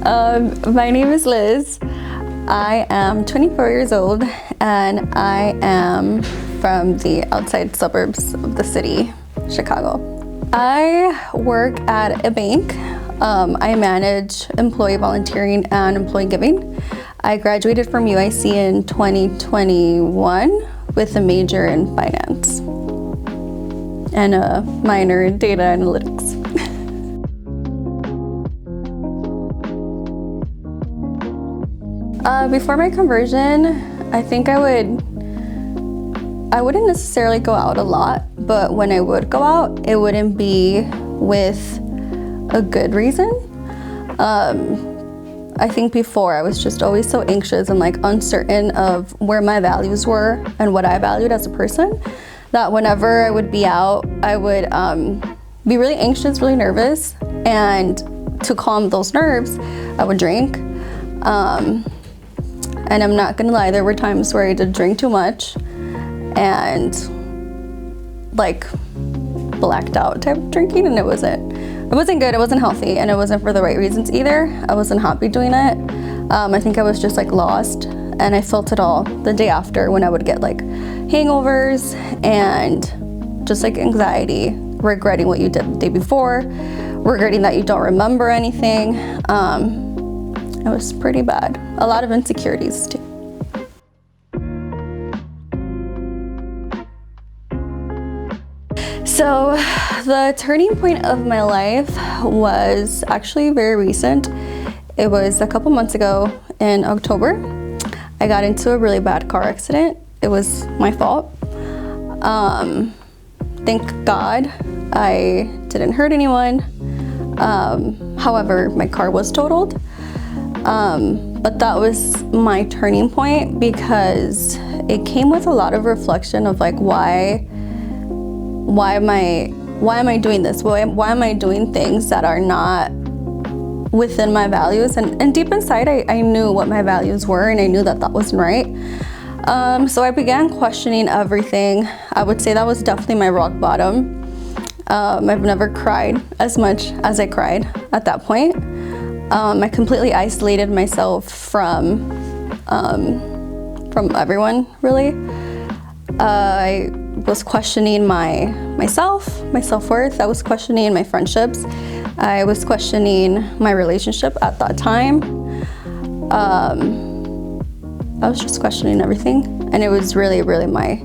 My name is Liz. I am 24 years old and I am from the outside suburbs of the city, Chicago. I work at a bank. I manage employee volunteering and employee giving. I graduated from UIC in 2021 with a major in finance and a minor in data analytics. Before my conversion, I think I wouldn't necessarily go out a lot, but when I would go out, it wouldn't be with a good reason. I think before I was just always so anxious and like uncertain of where my values were and what I valued as a person, that whenever I would be out, I would be really anxious, really nervous, and to calm those nerves, I would drink. And I'm not gonna lie, there were times where I did drink too much and like blacked out type of drinking, and it wasn't good, it wasn't healthy, and it wasn't for the right reasons either. I wasn't happy doing it. I think I was just like lost, and I felt it all the day after when I would get like hangovers and just like anxiety, regretting what you did the day before, regretting that you don't remember anything. It was pretty bad. A lot of insecurities too. So the turning point of my life was actually very recent. It was a couple months ago in October. I got into a really bad car accident. It was my fault. Thank God I didn't hurt anyone. However, my car was totaled. But that was my turning point because it came with a lot of reflection of like, why am I doing this? Why am I doing things that are not within my values? And deep inside, I knew what my values were, and I knew that that wasn't right. So I began questioning everything. I would say that was definitely my rock bottom. I've never cried as much as I cried at that point. I completely isolated myself from everyone, really. I was questioning my self-worth. I was questioning my friendships. I was questioning my relationship at that time. I was just questioning everything, and it was really my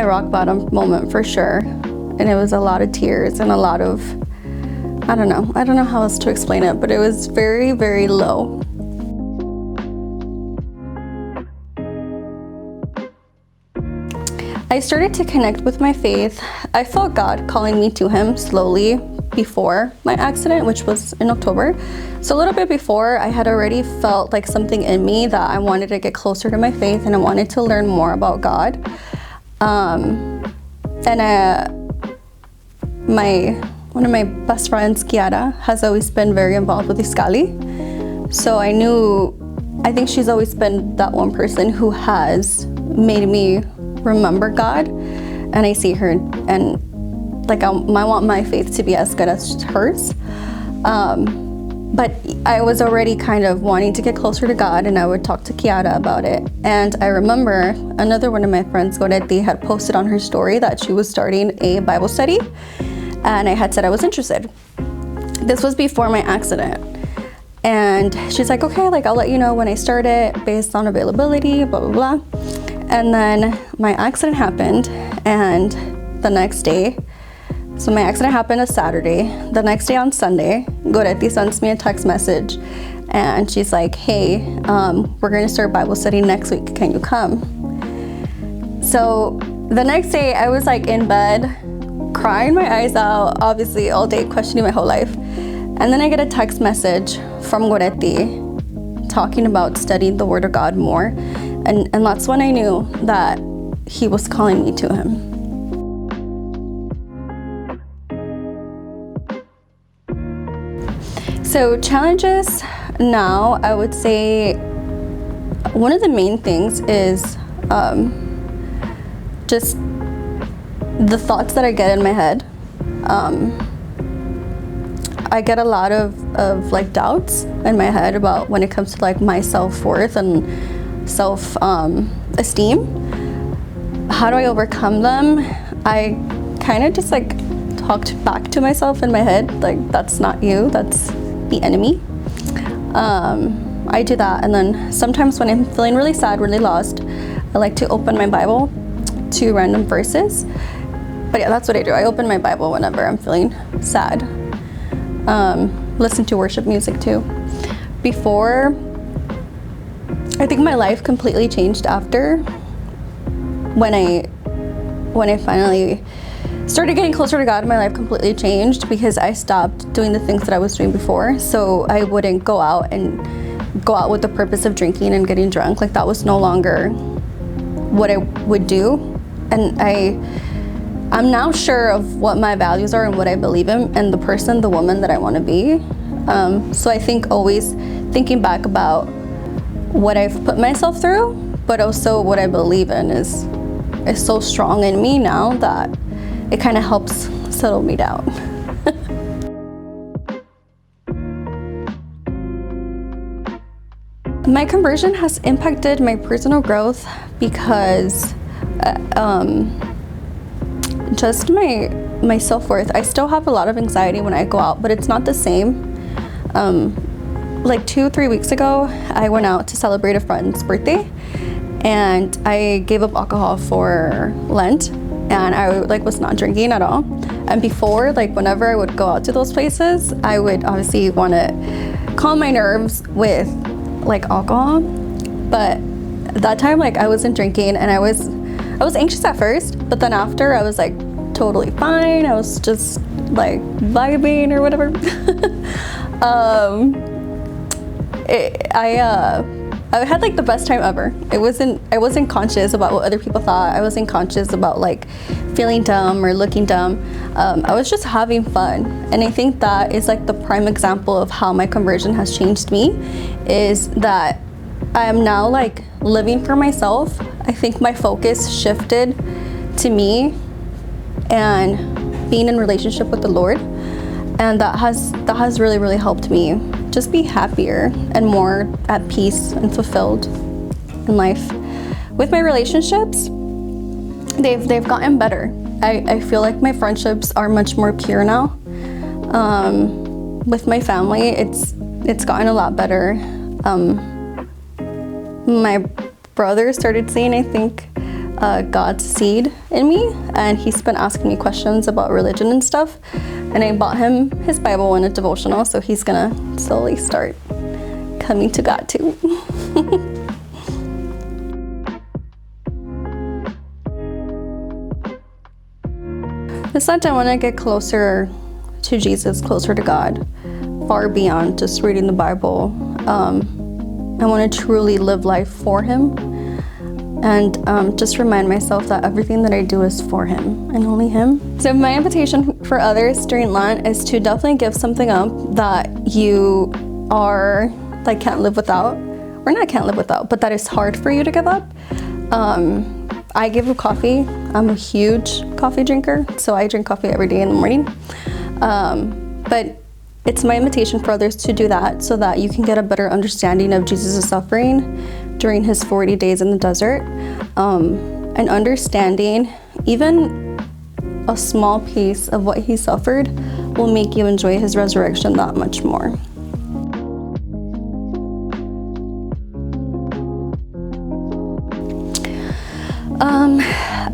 rock bottom moment for sure. And it was a lot of tears and a lot of, I don't know how else to explain it, but it was very, very low. I started to connect with my faith. I felt God calling me to Him slowly before my accident, which was in October. So a little bit before, I had already felt like something in me that I wanted to get closer to my faith, and I wanted to learn more about God. One of my best friends, Kiara, has always been very involved with Iskali. So I think she's always been that one person who has made me remember God. And I see her, and like I want my faith to be as good as hers. But I was already kind of wanting to get closer to God, and I would talk to Kiara about it. And I remember another one of my friends, Goretti, had posted on her story that she was starting a Bible study. And I had said I was interested. This was before my accident. And she's like, okay, like I'll let you know when I start it based on availability, blah, blah, blah. And then my accident happened, and the next day, so my accident happened a Saturday. The next day on Sunday, Goretti sends me a text message, and she's like, hey, we're gonna start Bible study next week, can you come? So the next day I was like in bed, crying my eyes out, obviously all day questioning my whole life. And then I get a text message from Goretti talking about studying the Word of God more. And that's when I knew that He was calling me to Him. So challenges now, I would say one of the main things is just the thoughts that I get in my head. I get a lot of like doubts in my head about when it comes to like my self-worth and self-esteem. How do I overcome them? I kind of just like talked back to myself in my head, like, that's not you, that's the enemy. I do that, and then sometimes when I'm feeling really sad, really lost, I like to open my Bible to random verses. But yeah, that's what I do. I open my Bible whenever I'm feeling sad. Listen to worship music too. Before, I think my life completely changed after when I finally started getting closer to God. My life completely changed because I stopped doing the things that I was doing before. So I wouldn't go out with the purpose of drinking and getting drunk. Like, that was no longer what I would do. And I'm now sure of what my values are and what I believe in and the woman that I want to be. So I think always thinking back about what I've put myself through, but also what I believe in is so strong in me now that it kind of helps settle me down. My conversion has impacted my personal growth because just my self-worth. I still have a lot of anxiety when I go out, but it's not the same. Like 2-3 weeks ago, I went out to celebrate a friend's birthday, and I gave up alcohol for Lent, and I was not drinking at all. And before, whenever I would go out to those places, I would obviously want to calm my nerves with alcohol, but that time I wasn't drinking, and I was anxious at first, but then after I was totally fine. I was just vibing or whatever. I had the best time ever. I wasn't conscious about what other people thought. I wasn't conscious about feeling dumb or looking dumb. I was just having fun, and I think that is the prime example of how my conversion has changed me, is that I am now living for myself. I think my focus shifted to me and being in relationship with the Lord, and that has really helped me just be happier and more at peace and fulfilled in life. With my relationships, they've gotten better. I feel like my friendships are much more pure now. With my family, it's gotten a lot better. My brother started seeing, I think, God's seed in me, and he's been asking me questions about religion and stuff, and I bought him his Bible and a devotional, so he's gonna slowly start coming to God too. It's that I want to get closer to Jesus, closer to God, far beyond just reading the Bible. I want to truly live life for Him, and just remind myself that everything that I do is for Him and only Him. So my invitation for others during Lent is to definitely give something up that you are can't live without, or not can't live without, but that is hard for you to give up. I give up coffee. I'm a huge coffee drinker, so I drink coffee every day in the morning. But it's my invitation for others to do that, so that you can get a better understanding of Jesus' suffering during His 40 days in the desert, and understanding even a small piece of what He suffered will make you enjoy His resurrection that much more.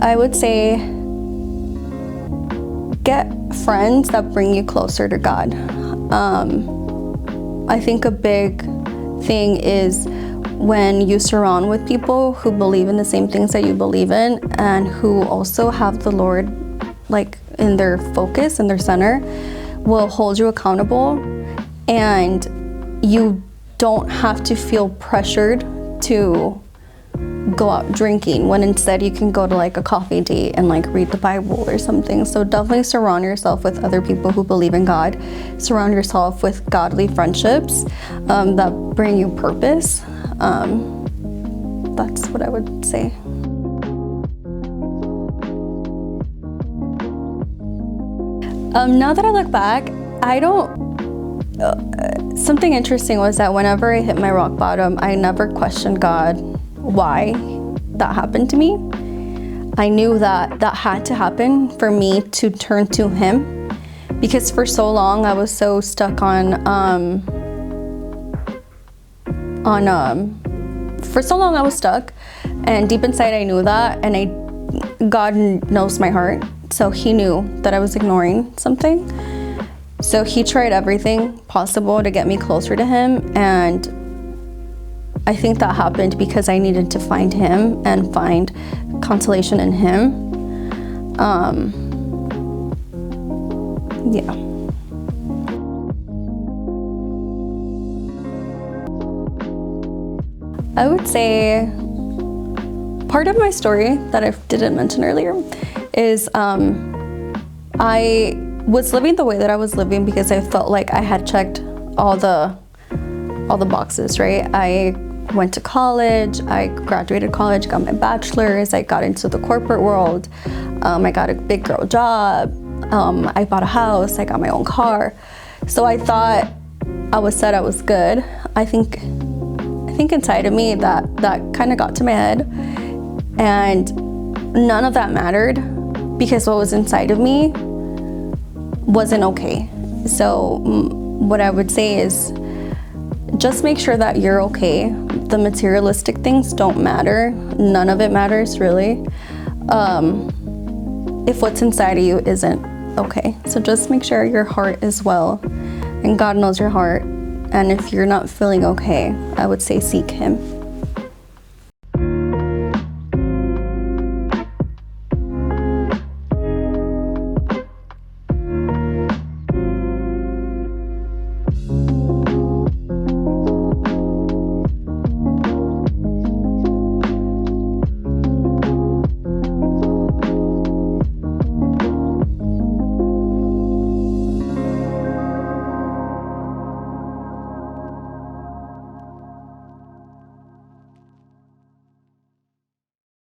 I would say get friends that bring you closer to God. I think a big thing is when you surround with people who believe in the same things that you believe in, and who also have the Lord in their focus and their center, will hold you accountable, and you don't have to feel pressured to go out drinking, when instead you can go to a coffee date and read the Bible or something. So definitely surround yourself with other people who believe in God. Surround yourself with godly friendships that bring you purpose. That's what I would say. Now that I look back, I don't something interesting was that whenever I hit my rock bottom, I never questioned God why that happened to me. I knew that that had to happen for me to turn to Him, because for so long I was so stuck for so long I was stuck, and deep inside I knew that, and God knows my heart, so He knew that I was ignoring something. So He tried everything possible to get me closer to Him, and I think that happened because I needed to find Him and find consolation in Him. Yeah. I would say part of my story that I didn't mention earlier is I was living the way that I was living because I felt like I had checked all the boxes, right? I went to college, I graduated college, got my bachelor's, I got into the corporate world, I got a big girl job, I bought a house, I got my own car. So I thought I was good. I think inside of me that kind of got to my head, and none of that mattered because what was inside of me wasn't okay. So what I would say is just make sure that you're okay. The materialistic things don't matter. None of it matters really. If what's inside of you isn't okay. So just make sure your heart is well, and God knows your heart. And if you're not feeling okay, I would say seek Him.